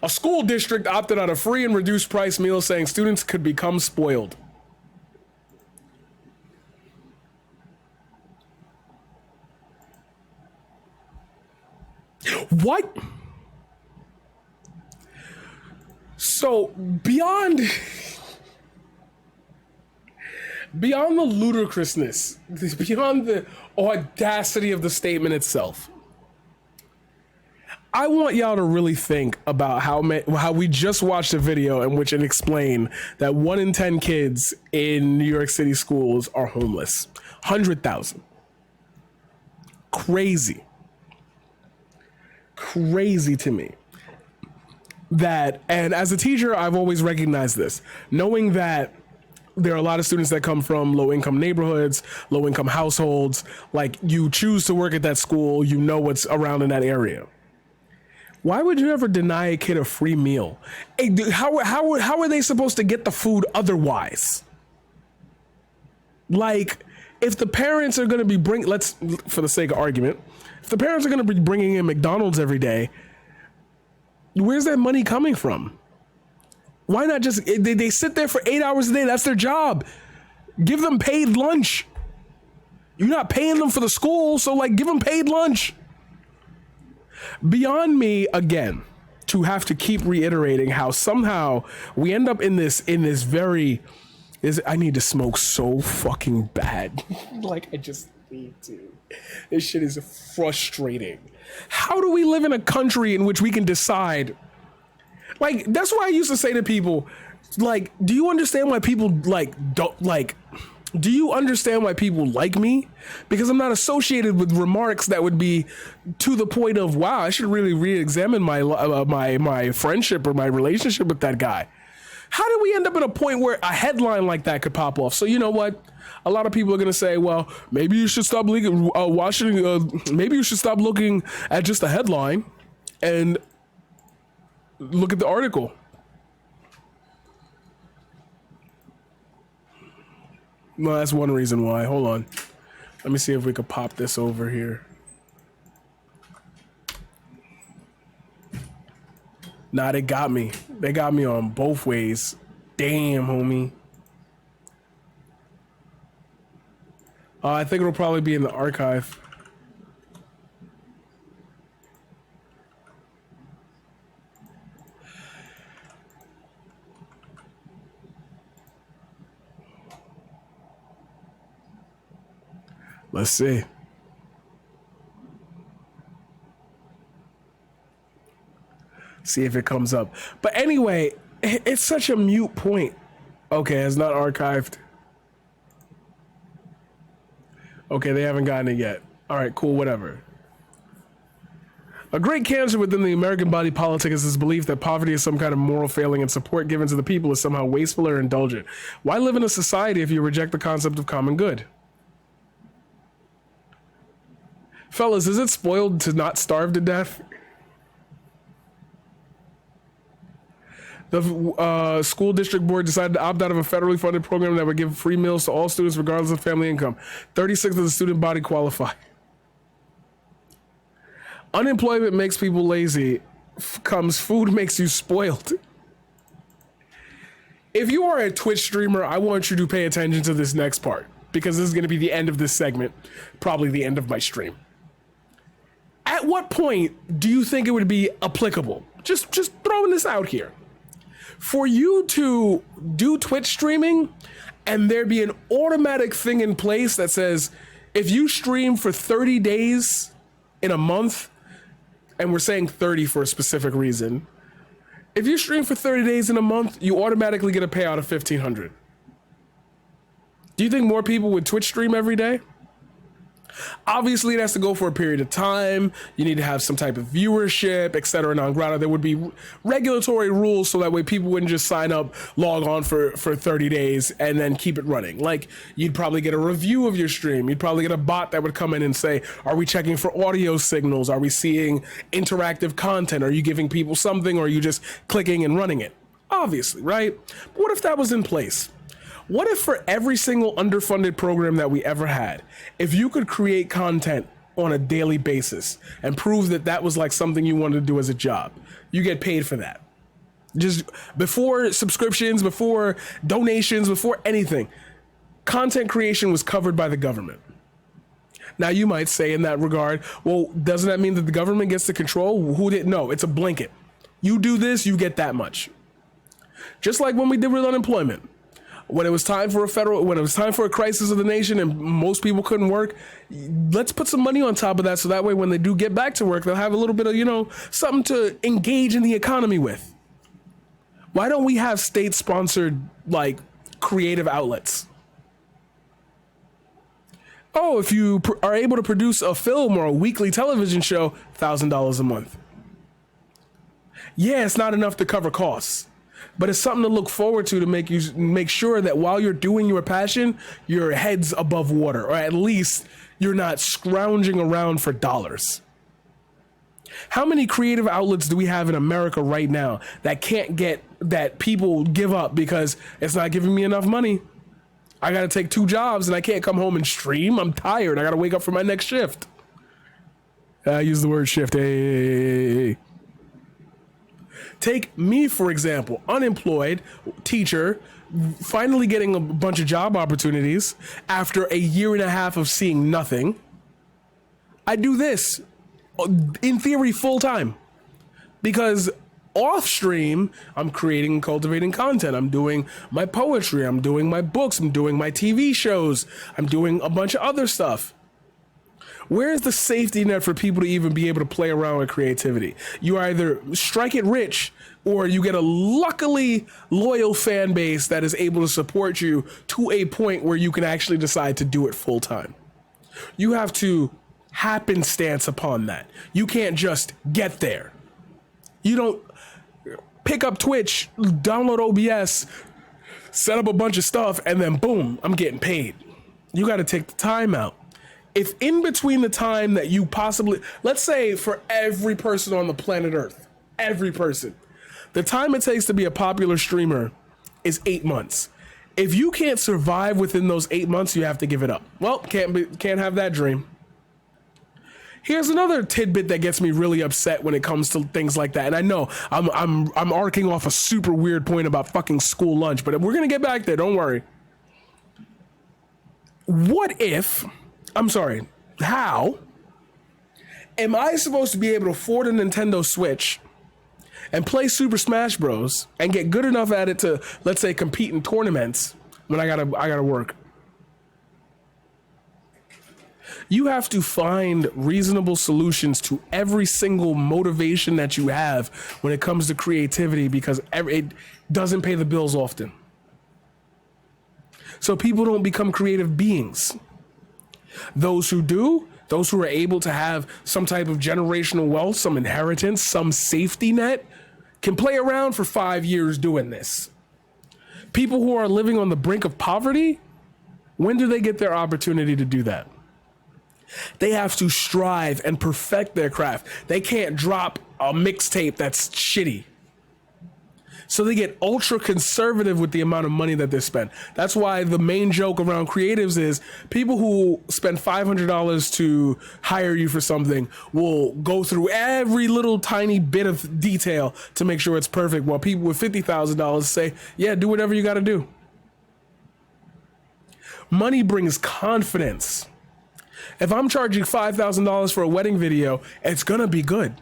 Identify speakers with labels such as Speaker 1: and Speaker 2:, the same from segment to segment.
Speaker 1: A school district opted out of free and reduced price meals, saying students could become spoiled. What? So beyond the ludicrousness, beyond the audacity of the statement itself, I want y'all to really think about how we just watched a video in which it explained that 1 in 10 kids in New York City schools are homeless. 100,000. Crazy to me. That, and as a teacher, I've always recognized this, knowing that there are a lot of students that come from low-income neighborhoods, low-income households. Like, you choose to work at that school, you know what's around in that area. Why would you ever deny a kid a free meal? Hey, how are they supposed to get the food otherwise? Like, if the parents are going to be let's, for the sake of argument, if the parents are going to be bringing in McDonald's every day, where's that money coming from? Why not just, they sit there for 8 hours a day. That's their job. Give them paid lunch. You're not paying them for the school, so like give them paid lunch. Beyond me, again, to have to keep reiterating how somehow we end up in this I need to smoke so fucking bad. Like, I just need to. This shit is frustrating. How do we live in a country in which we can decide? Like, that's why I used to say to people, like, do you understand why people do you understand why people like me? Because I'm not associated with remarks that would be to the point of, wow, I should really re-examine my friendship or my relationship with that guy. How did we end up at a point where a headline like that could pop off? So you know what? A lot of people are going to say, well, maybe you should stop maybe you should stop looking at just the headline and look at the article. Well, that's one reason why. Hold on. Let me see if we could pop this over here. Nah, they got me. They got me on both ways. Damn, homie. I think it'll probably be in the archive. Let's see. See if it comes up. But anyway, it's such a mute point. Okay, it's not archived. Okay, they haven't gotten it yet. All right, cool, whatever. A great cancer within the American body politic is this belief that poverty is some kind of moral failing and support given to the people is somehow wasteful or indulgent. Why live in a society if you reject the concept of common good? Fellas, is it spoiled to not starve to death? The school district board decided to opt out of a federally funded program that would give free meals to all students regardless of family income. 36 of the student body qualify. Unemployment makes people lazy. Comes food makes you spoiled. If you are a Twitch streamer, I want you to pay attention to this next part, because this is going to be the end of this segment, probably the end of my stream. At what point do you think it would be applicable? Just throwing this out here. For you to do Twitch streaming and there be an automatic thing in place that says, if you stream for 30 days in a month, and we're saying 30 for a specific reason, if you stream for 30 days in a month, you automatically get a payout of $1,500. Do you think more people would Twitch stream every day? Obviously, it has to go for a period of time. You need to have some type of viewership, etc. Non grata. There would be regulatory rules so that way people wouldn't just sign up, log on for 30 days and then keep it running. Like, you'd probably get a review of your stream. You'd probably get a bot that would come in and say, are we checking for audio signals? Are we seeing interactive content? Are you giving people something, or are you just clicking and running it? Obviously, right? But what if that was in place? What if for every single underfunded program that we ever had, if you could create content on a daily basis and prove that that was like something you wanted to do as a job, you get paid for that? Just before subscriptions, before donations, before anything, content creation was covered by the government. Now you might say in that regard, well, doesn't that mean that the government gets to control? Who didn't know? It's a blanket. You do this, you get that much. Just like when we did with unemployment. When it was time for a crisis of the nation and most people couldn't work, let's put some money on top of that so that way when they do get back to work, they'll have a little bit of, something to engage in the economy with. Why don't we have state-sponsored, creative outlets? Oh, if you are able to produce a film or a weekly television show, $1,000 a month. Yeah, it's not enough to cover costs, but it's something to look forward to make sure that while you're doing your passion, your head's above water, or at least you're not scrounging around for dollars. How many creative outlets do we have in America right now that people give up because it's not giving me enough money? I got to take 2 jobs and I can't come home and stream. I'm tired. I got to wake up for my next shift. I use the word shift. Hey. Take me, for example, unemployed teacher, finally getting a bunch of job opportunities after a year and a half of seeing nothing. I do this, in theory, full time, because off stream, I'm creating and cultivating content. I'm doing my poetry. I'm doing my books. I'm doing my TV shows. I'm doing a bunch of other stuff. Where's the safety net for people to even be able to play around with creativity? You either strike it rich or you get a luckily loyal fan base that is able to support you to a point where you can actually decide to do it full time. You have to happenstance upon that. You can't just get there. You don't pick up Twitch, download OBS, set up a bunch of stuff, and then boom, I'm getting paid. You got to take the time out. If in between the time that you possibly, let's say for every person on the planet Earth, every person, the time it takes to be a popular streamer is 8 months. If you can't survive within those 8 months, you have to give it up. Well, can't have that dream. Here's another tidbit that gets me really upset when it comes to things like that. And I know I'm arcing off a super weird point about fucking school lunch, but we're gonna get back there. Don't worry. How am I supposed to be able to afford a Nintendo Switch and play Super Smash Bros. And get good enough at it to, let's say, compete in tournaments when I gotta work? You have to find reasonable solutions to every single motivation that you have when it comes to creativity, because it doesn't pay the bills often. So people don't become creative beings. Those who do, those who are able to have some type of generational wealth, some inheritance, some safety net, can play around for 5 years doing this. People who are living on the brink of poverty, when do they get their opportunity to do that? They have to strive and perfect their craft. They can't drop a mixtape that's shitty. So they get ultra conservative with the amount of money that they spend. That's why the main joke around creatives is people who spend $500 to hire you for something will go through every little tiny bit of detail to make sure it's perfect, while people with $50,000 say, yeah, do whatever you got to do. Money brings confidence. If I'm charging $5,000 for a wedding video, it's going to be good,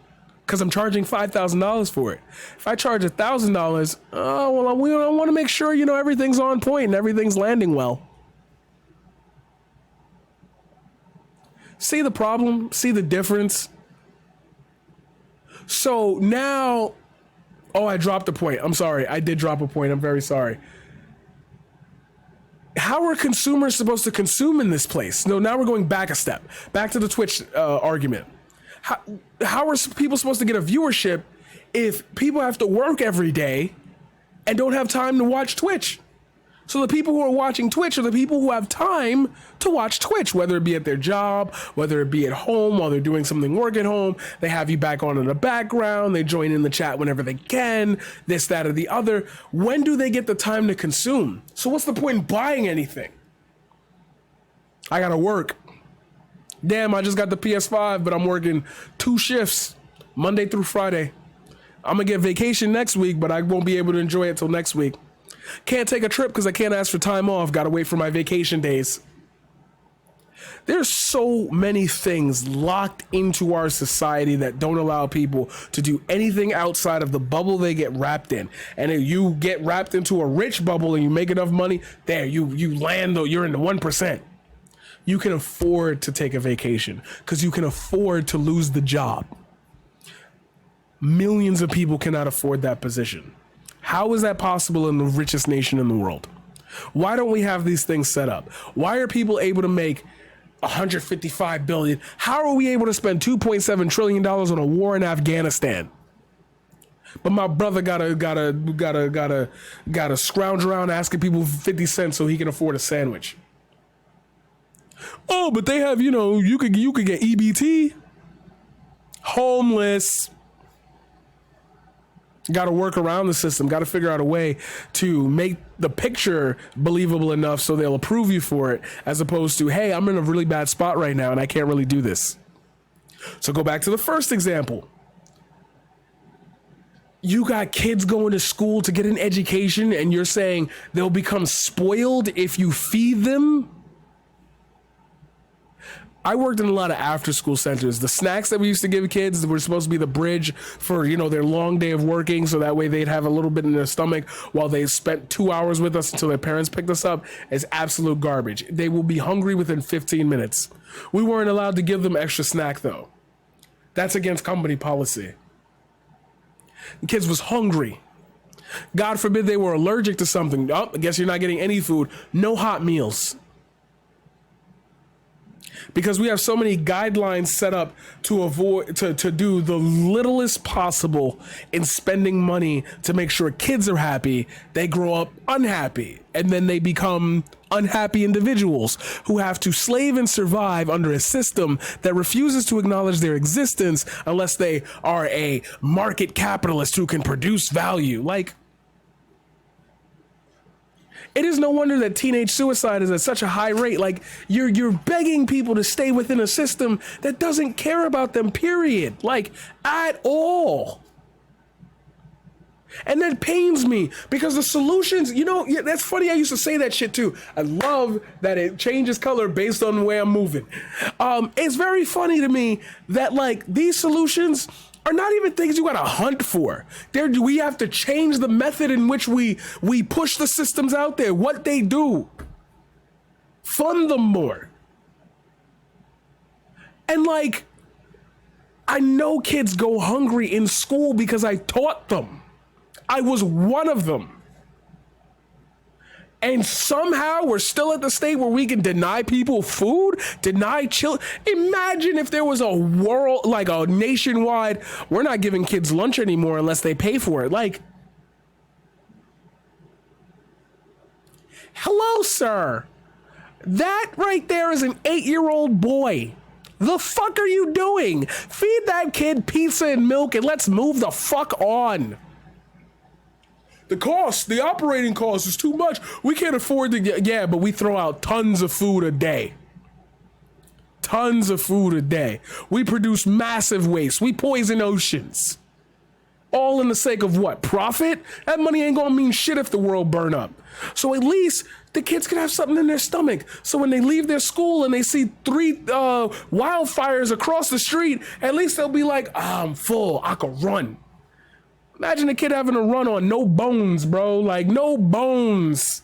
Speaker 1: because I'm charging $5,000 for it. If I charge $1,000, we want to make sure, everything's on point and everything's landing well. See the problem? See the difference? So now, I dropped a point. I'm sorry. I did drop a point. I'm very sorry. How are consumers supposed to consume in this place? No, now we're going back a step. Back to the Twitch argument. How are people supposed to get a viewership if people have to work every day and don't have time to watch Twitch? So the people who are watching Twitch are the people who have time to watch Twitch, whether it be at their job, whether it be at home while they're doing something work at home. They have you back on in the background. They join in the chat whenever they can, this, that, or the other. When do they get the time to consume? So what's the point in buying anything? I gotta work. Damn, I just got the PS5, but I'm working 2 shifts, Monday through Friday. I'm gonna get vacation next week, but I won't be able to enjoy it till next week. Can't take a trip because I can't ask for time off. Gotta wait for my vacation days. There's so many things locked into our society that don't allow people to do anything outside of the bubble they get wrapped in. And if you get wrapped into a rich bubble and you make enough money, there you land though, you're in the 1%. You can afford to take a vacation because you can afford to lose the job. Millions of people cannot afford that position. How is that possible in the richest nation in the world? Why don't we have these things set up? Why are people able to make 155 billion? How are we able to spend 2.7 trillion dollars on a war in Afghanistan? But my brother gotta scrounge around asking people 50 cents so he can afford a sandwich. Oh, but they have, you could get EBT. Homeless. Got to work around the system. Got to figure out a way to make the picture believable enough so they'll approve you for it, as opposed to, hey, I'm in a really bad spot right now and I can't really do this. So go back to the first example. You got kids going to school to get an education and you're saying they'll become spoiled if you feed them? I worked in a lot of after school centers. The snacks that we used to give kids were supposed to be the bridge for, their long day of working. So that way they'd have a little bit in their stomach while they spent 2 hours with us until their parents picked us up, is absolute garbage. They will be hungry within 15 minutes. We weren't allowed to give them extra snack though. That's against company policy. The kids was hungry. God forbid they were allergic to something. Oh, I guess you're not getting any food. No hot meals. Because we have so many guidelines set up to avoid to do the littlest possible in spending money to make sure kids are happy, they grow up unhappy, and then they become unhappy individuals who have to slave and survive under a system that refuses to acknowledge their existence unless they are a market capitalist who can produce value. Like, it is no wonder that teenage suicide is at such a high rate. Like, you're begging people to stay within a system that doesn't care about them, period. Like, at all. And that pains me because the solutions, that's funny. I used to say that shit too. I love that it changes color based on the way I'm moving. It's very funny to me that these solutions are not even things you gotta hunt for. We have to change the method in which we push the systems out there, what they do. Fund them more. And I know kids go hungry in school because I taught them. I was one of them. And somehow we're still at the state where we can deny people food, deny children. Imagine if there was a world, a nationwide, we're not giving kids lunch anymore unless they pay for it. Hello, sir. That right there is an 8-year-old boy. The fuck are you doing? Feed that kid pizza and milk and let's move the fuck on. The operating cost is too much. We can't afford to get, but we throw out tons of food a day. Tons of food a day. We produce massive waste. We poison oceans. All in the sake of what? Profit? That money ain't gonna mean shit if the world burn up. So at least the kids can have something in their stomach. So when they leave their school and they see 3 wildfires across the street, at least they'll be like, I'm full, I can run. Imagine a kid having a run on no bones, bro. No bones.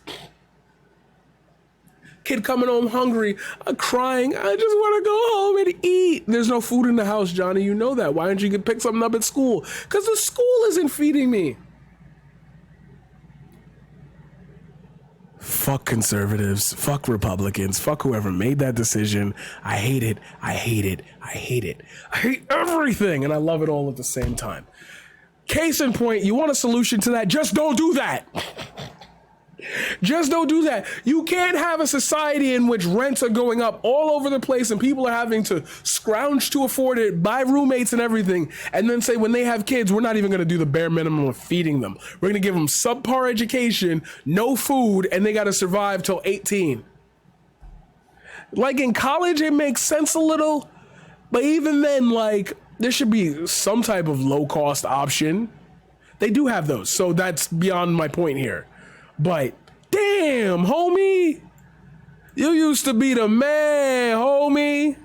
Speaker 1: Kid coming home hungry, crying. I just want to go home and eat. There's no food in the house, Johnny. You know that. Why don't you pick something up at school? Because the school isn't feeding me. Fuck conservatives. Fuck Republicans. Fuck whoever made that decision. I hate it. I hate it. I hate it. I hate everything. And I love it all at the same time. Case in point, you want a solution to that? Just don't do that. Just don't do that. You can't have a society in which rents are going up all over the place and people are having to scrounge to afford it, buy roommates and everything, and then say when they have kids, we're not even going to do the bare minimum of feeding them. We're going to give them subpar education, no food, and they got to survive till 18. In college, it makes sense a little, but even then, there should be some type of low-cost option. They do have those, so that's beyond my point here. But damn, homie, you used to be the man, homie.